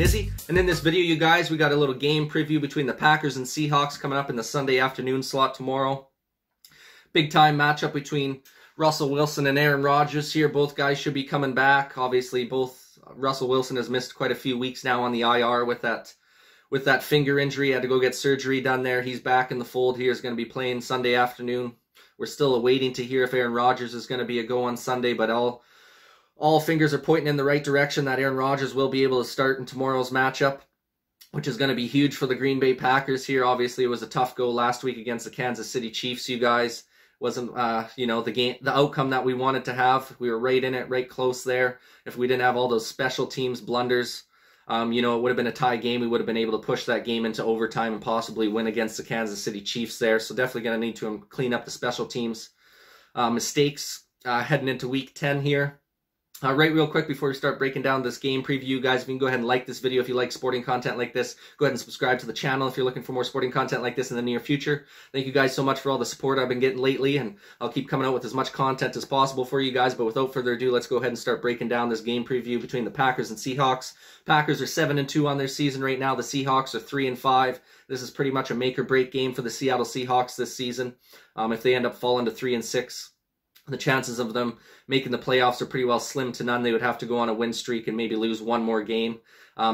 Nizzy, and in this video, you guys, we got a little game preview between the Packers and Seahawks coming up in the Sunday afternoon slot tomorrow. Big time matchup between Russell Wilson and Aaron Rodgers here. Both guys should be coming back. Obviously, Russell Wilson has missed quite a few weeks now on the IR with that finger injury. He had to go get surgery done there. He's back in the fold here. He's going to be playing Sunday afternoon. We're still awaiting to hear if Aaron Rodgers is going to be a go on Sunday, but all fingers are pointing in the right direction that Aaron Rodgers will be able to start in tomorrow's matchup, which is going to be huge for the Green Bay Packers here. Obviously, it was a tough go last week against the Kansas City Chiefs, you guys. Wasn't, the outcome that we wanted to have. We were right in it, right close there. If we didn't have all those special teams blunders, it would have been a tie game. We would have been able to push that game into overtime and possibly win against the Kansas City Chiefs there. So definitely going to need to clean up the special teams mistakes heading into Week 10 here. Right real quick before we start breaking down this game preview, guys, if you can go ahead and like this video if you like sporting content like this. Go ahead and subscribe to the channel if you're looking for more sporting content like this in the near future. Thank you guys so much for all the support I've been getting lately, and I'll keep coming out with as much content as possible for you guys. But without further ado, let's go ahead and start breaking down this game preview between the Packers and Seahawks. Packers are 7-2 on their season right now. The Seahawks are 3-5. This is pretty much a make or break game for the Seattle Seahawks this season. If they end up falling to 3-6, the chances of them making the playoffs are pretty well slim to none. They would have to go on a win streak and maybe lose one more game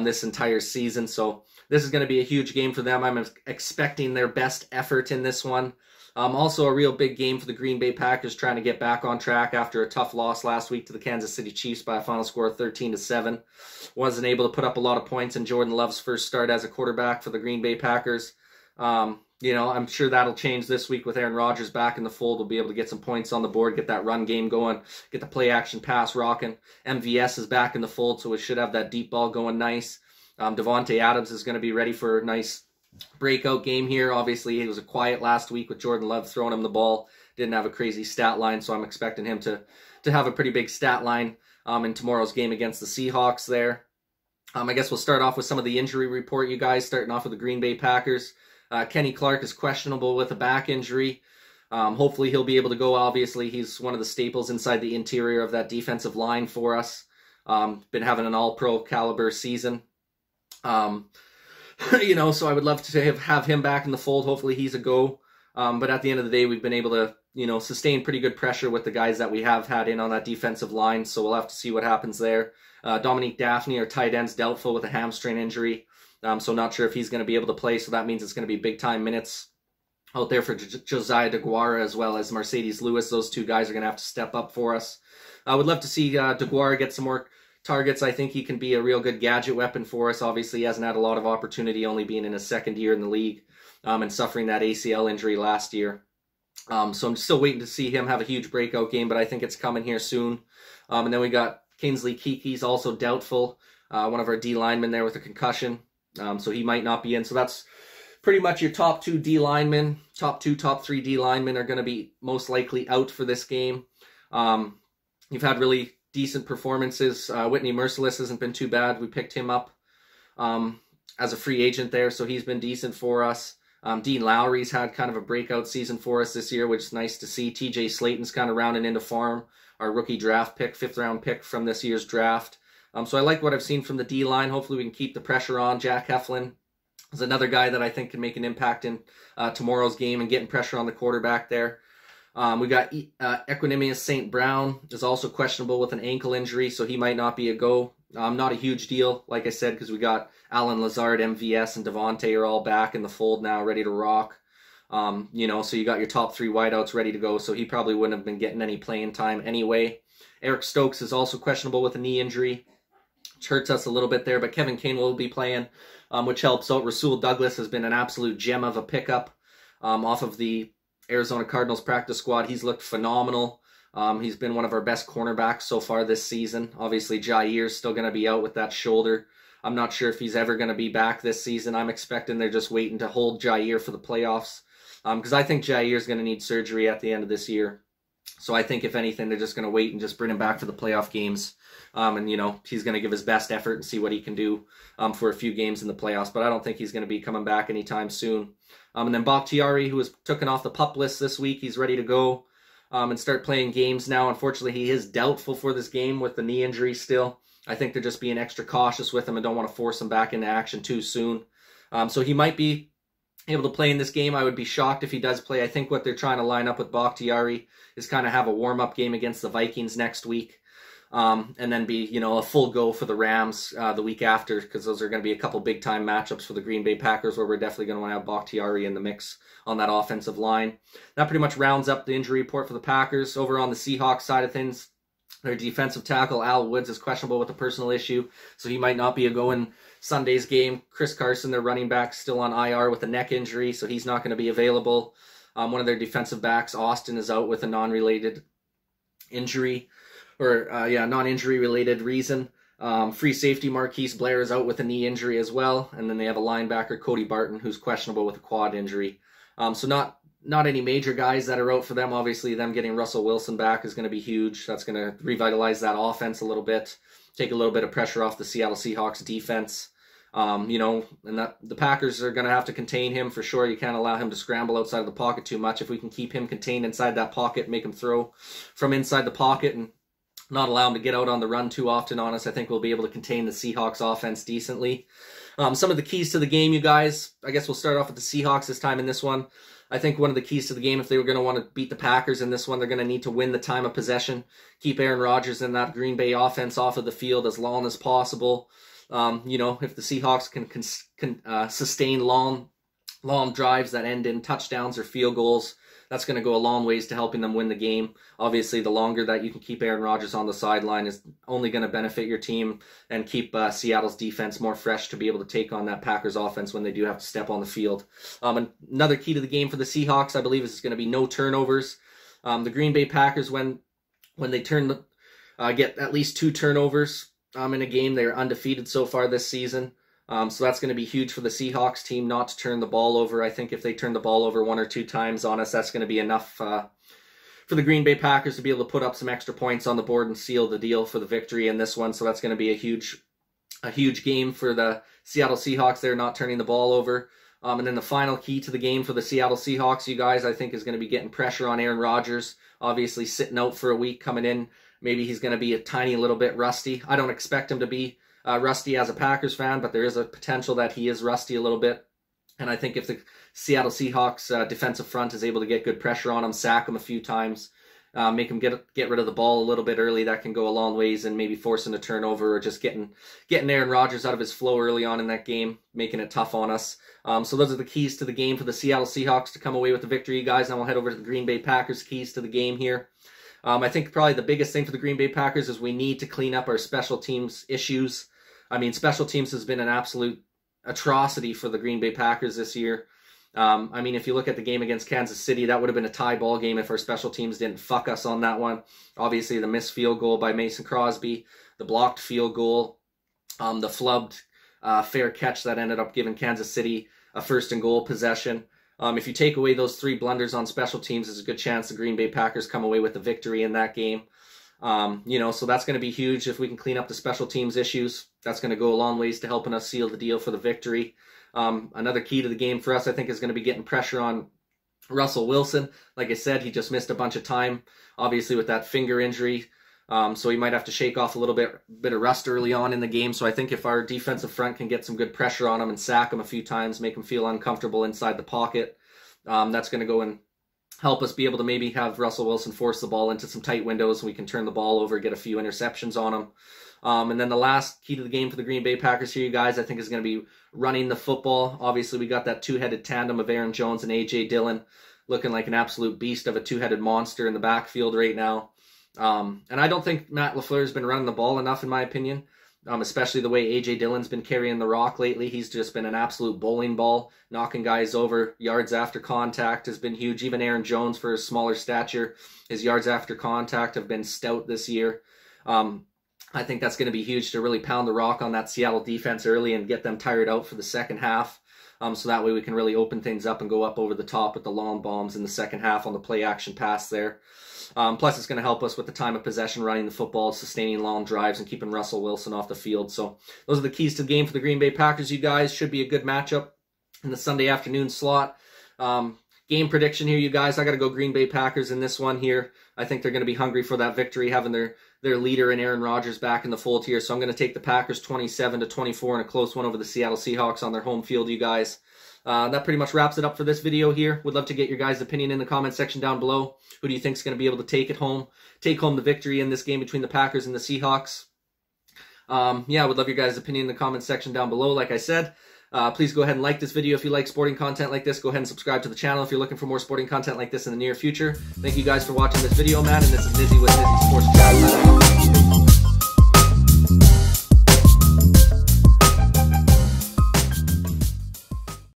this entire season. So this is going to be a huge game for them. I'm expecting their best effort in this one. Also a real big game for the Green Bay Packers, trying to get back on track after a tough loss last week to the Kansas City Chiefs by a final score of 13-7. Wasn't able to put up a lot of points in Jordan Love's first start as a quarterback for the Green Bay Packers. I'm sure that'll change this week with Aaron Rodgers back in the fold. We'll be able to get some points on the board, get that run game going, get the play action pass rocking. MVS is back in the fold, so we should have that deep ball going nice. Devontae Adams is going to be ready for a nice breakout game here. Obviously, he was quiet last week with Jordan Love throwing him the ball. Didn't have a crazy stat line, so I'm expecting him to have a pretty big stat line in tomorrow's game against the Seahawks there. I guess we'll start off with some of the injury report, you guys, starting off with the Green Bay Packers. Kenny Clark is questionable with a back injury. Hopefully he'll be able to go. Obviously, he's one of the staples inside the interior of that defensive line for us. Been having an all-pro caliber season. So I would love to have him back in the fold. Hopefully he's a go. But at the end of the day, we've been able to, sustain pretty good pressure with the guys that we have had in on that defensive line. So we'll have to see what happens there. Dominique Daphne, our tight end's doubtful with a hamstring injury. So not sure if he's going to be able to play, so that means it's going to be big-time minutes out there for Josiah DeGuara as well as Mercedes Lewis. Those two guys are going to have to step up for us. I would love to see DeGuara get some more targets. I think he can be a real good gadget weapon for us. Obviously, he hasn't had a lot of opportunity, only being in his second year in the league and suffering that ACL injury last year. So I'm still waiting to see him have a huge breakout game, but I think it's coming here soon. And then we got Kingsley Kiki's also doubtful, one of our D linemen there with a concussion. So he might not be in. So that's pretty much your top two D linemen. Top 3 D linemen are going to be most likely out for this game. You've had really decent performances. Whitney Merciless hasn't been too bad. We picked him up as a free agent there, so he's been decent for us. Dean Lowry's had kind of a breakout season for us this year, which is nice to see. TJ Slayton's kind of rounding into form, our rookie draft pick, 5th-round pick from this year's draft. So I like what I've seen from the D-line. Hopefully we can keep the pressure on. Jack Heflin is another guy that I think can make an impact in tomorrow's game and getting pressure on the quarterback there. We got Equanimous St. Brown is also questionable with an ankle injury, so he might not be a go. Not a huge deal, like I said, because we got Alan Lazard, MVS, and Devontae are all back in the fold now, ready to rock. So you got your top 3 wideouts ready to go, so he probably wouldn't have been getting any playing time anyway. Eric Stokes is also questionable with a knee injury, which hurts us a little bit there, but Kevin Kane will be playing, which helps out. Rasul Douglas has been an absolute gem of a pickup off of the Arizona Cardinals practice squad. He's looked phenomenal. He's been one of our best cornerbacks so far this season. Obviously, Jair's still going to be out with that shoulder. I'm not sure if he's ever going to be back this season. I'm expecting they're just waiting to hold Jair for the playoffs because I think Jair's going to need surgery at the end of this year. So I think, if anything, they're just going to wait and just bring him back for the playoff games. And, he's going to give his best effort and see what he can do for a few games in the playoffs. But I don't think he's going to be coming back anytime soon. And then Bakhtiari, who was taken off the PUP list this week, he's ready to go and start playing games now. Unfortunately, he is doubtful for this game with the knee injury still. I think they're just being extra cautious with him and don't want to force him back into action too soon. So he might be able to play in this game. I would be shocked if he does play. I think what they're trying to line up with Bakhtiari is kind of have a warm-up game against the Vikings next week. And then be, a full go for the Rams the week after, because those are going to be a couple big-time matchups for the Green Bay Packers where we're definitely going to want to have Bakhtiari in the mix on that offensive line. That pretty much rounds up the injury report for the Packers. Over on the Seahawks side of things, their defensive tackle, Al Woods, is questionable with a personal issue, so he might not be a go in Sunday's game. Chris Carson, their running back, still on IR with a neck injury, so he's not going to be available. One of their defensive backs, Austin, is out with a non-related injury, or non-injury related reason. Free safety Marquise Blair is out with a knee injury as well, and then they have a linebacker, Cody Barton, who's questionable with a quad injury. So not any major guys that are out for them. Obviously, them getting Russell Wilson back is going to be huge. That's going to revitalize that offense a little bit, take a little bit of pressure off the Seattle Seahawks defense. And that the Packers are going to have to contain him for sure. You can't allow him to scramble outside of the pocket too much. If we can keep him contained inside that pocket, make him throw from inside the pocket and not allow him to get out on the run too often on us, I think we'll be able to contain the Seahawks offense decently. Some of the keys to the game, you guys, I guess we'll start off with the Seahawks this time in this one. I think one of the keys to the game, if they were going to want to beat the Packers in this one, they're going to need to win the time of possession, keep Aaron Rodgers and that Green Bay offense off of the field as long as possible. If the Seahawks can sustain long drives that end in touchdowns or field goals, that's going to go a long ways to helping them win the game. Obviously, the longer that you can keep Aaron Rodgers on the sideline is only going to benefit your team and keep Seattle's defense more fresh to be able to take on that Packers offense when they do have to step on the field. And another key to the game for the Seahawks, I believe, is going to be no turnovers. The Green Bay Packers, when they get at least 2 turnovers in a game, they're undefeated so far this season. So that's going to be huge for the Seahawks team not to turn the ball over. I think if they turn the ball over 1 or 2 times on us, that's going to be enough for the Green Bay Packers to be able to put up some extra points on the board and seal the deal for the victory in this one. So that's going to be a huge game for the Seattle Seahawks. They're not turning the ball over. And then the final key to the game for the Seattle Seahawks, you guys, I think is going to be getting pressure on Aaron Rodgers. Obviously sitting out for a week, coming in, maybe he's going to be a tiny little bit rusty. I don't expect him to be rusty as a Packers fan, but there is a potential that he is rusty a little bit. And I think if the Seattle Seahawks defensive front is able to get good pressure on him, sack him a few times, make him get rid of the ball a little bit early, that can go a long ways and maybe forcing a turnover or just getting Aaron Rodgers out of his flow early on in that game, making it tough on us. So those are the keys to the game for the Seattle Seahawks to come away with the victory, guys. Now we'll head over to the Green Bay Packers keys to the game here. I think probably the biggest thing for the Green Bay Packers is we need to clean up our special teams issues. I mean, special teams has been an absolute atrocity for the Green Bay Packers this year. If you look at the game against Kansas City, that would have been a tie ball game if our special teams didn't fuck us on that one. Obviously, the missed field goal by Mason Crosby, the blocked field goal, the flubbed fair catch that ended up giving Kansas City a 1st and goal possession. If you take away those 3 blunders on special teams, there's a good chance the Green Bay Packers come away with the victory in that game. So that's going to be huge. If we can clean up the special teams issues, that's going to go a long ways to helping us seal the deal for the victory. Another key to the game for us, I think, is going to be getting pressure on Russell Wilson. Like I said, he just missed a bunch of time, obviously with that finger injury. So he might have to shake off a little bit of rust early on in the game. So I think if our defensive front can get some good pressure on him and sack him a few times, make him feel uncomfortable inside the pocket, that's going to go and help us be able to maybe have Russell Wilson force the ball into some tight windows so we can turn the ball over, get a few interceptions on him. And then the last key to the game for the Green Bay Packers here, you guys, I think is going to be running the football. Obviously, we got that 2-headed tandem of Aaron Jones and A.J. Dillon looking like an absolute beast of a 2-headed monster in the backfield right now. And I don't think Matt LaFleur has been running the ball enough, in my opinion. Especially the way A.J. Dillon's been carrying the rock lately. He's just been an absolute bowling ball, knocking guys over. Yards after contact has been huge. Even Aaron Jones, for his smaller stature, his yards after contact have been stout this year. I think that's going to be huge to really pound the rock on that Seattle defense early and get them tired out for the second half. So that way we can really open things up and go up over the top with the long bombs in the second half on the play action pass there. Plus, it's going to help us with the time of possession, running the football, sustaining long drives, and keeping Russell Wilson off the field. So those are the keys to the game for the Green Bay Packers, you guys. Should be a good matchup in the Sunday afternoon slot. Game prediction here, you guys. I got to go Green Bay Packers in this one here. I think they're going to be hungry for that victory, having their leader in Aaron Rodgers back in the fold here. So I'm going to take the Packers 27-24 in a close one over the Seattle Seahawks on their home field, you guys. That pretty much wraps it up for this video here. Would love to get your guys' opinion in the comment section down below. Who do you think is going to be able to take home the victory in this game between the Packers and the Seahawks? Yeah, I would love your guys' opinion in the comment section down below, like I said. Please go ahead and like this video if you like sporting content like this. Go ahead and subscribe to the channel if you're looking for more sporting content like this in the near future. Thank you guys for watching this video, man. And this is Nizzy with Nizzy Sports Chat.